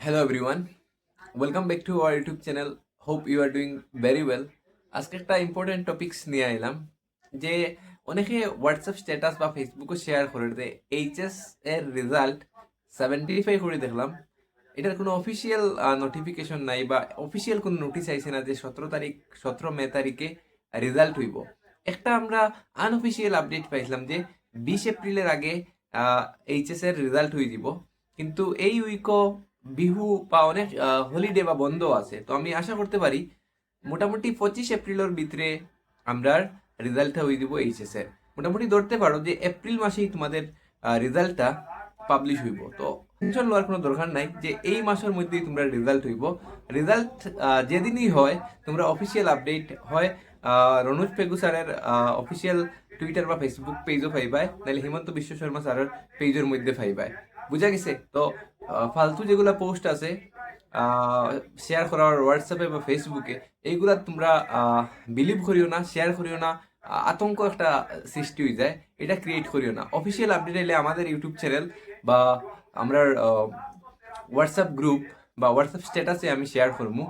Hello everyone, welcome back to our YouTube channel. Hope you are doing very well. আজকে একটা important topics নিয়ে আইলাম যে অনেকে হোয়াটসঅ্যাপ স্ট্যাটাস বা ফেসবুকে শেয়ার করে যে এইচএস এর রেজাল্ট 75 করে দেখলাম। এটার কোনো অফিসিয়াল নোটিফিকেশন নাই বা অফিসিয়াল কোনো নোটিস আইছে না যে 17 মে তারিখে রেজাল্ট হইব। একটা আমরা আনঅফিসিয়াল আপডেট পাইছিলাম যে 20 এপ্রিলের আগে এইচএস এর রেজাল্ট হয়ে দিব, কিন্তু এই উইকও বিহু বা অনেক হলিডে বা বন্ধ আছে। তো আমি আশা করতে পারি মোটামুটি 25 এপ্রিলের ভিতরে আমরা রেজাল্টটা হয়ে দিব এইচএস এর। মোটামুটি ধরতে পারো যে এপ্রিল মাসেই তোমাদের রেজাল্টটা পাবলিশ হইব। তো টেনশন লওয়ার কোনো দরকার নাই যে এই মাসের মধ্যেই তোমরা রেজাল্ট হইব। রেজাল্ট যেদিনই হয় তোমরা অফিসিয়াল আপডেট হয় রনোজ পেগু স্যারের অফিসিয়াল টুইটার বা ফেসবুক পেজও পাইবাই, নাহলে হিমন্ত বিশ্ব শর্মা স্যারের পেজের মধ্যে পাইবাই। বুঝা গেছে? তো ফালতু যেগুলা পোস্ট আছে শেয়ার করার হোয়াটসঅ্যাপে বা ফেসবুকে, এইগুলা তোমরা বিলিভ করিও না, শেয়ার করিও না। আতঙ্ক একটা সৃষ্টি হয়ে যায়, এটা ক্রিয়েট করিও না। অফিসিয়াল আপডেট এলে আমাদের ইউটিউব চ্যানেল বা আমরা হোয়াটসঅ্যাপ গ্রুপ বা হোয়াটসঅ্যাপ স্ট্যাটাসে আমি শেয়ার করবো।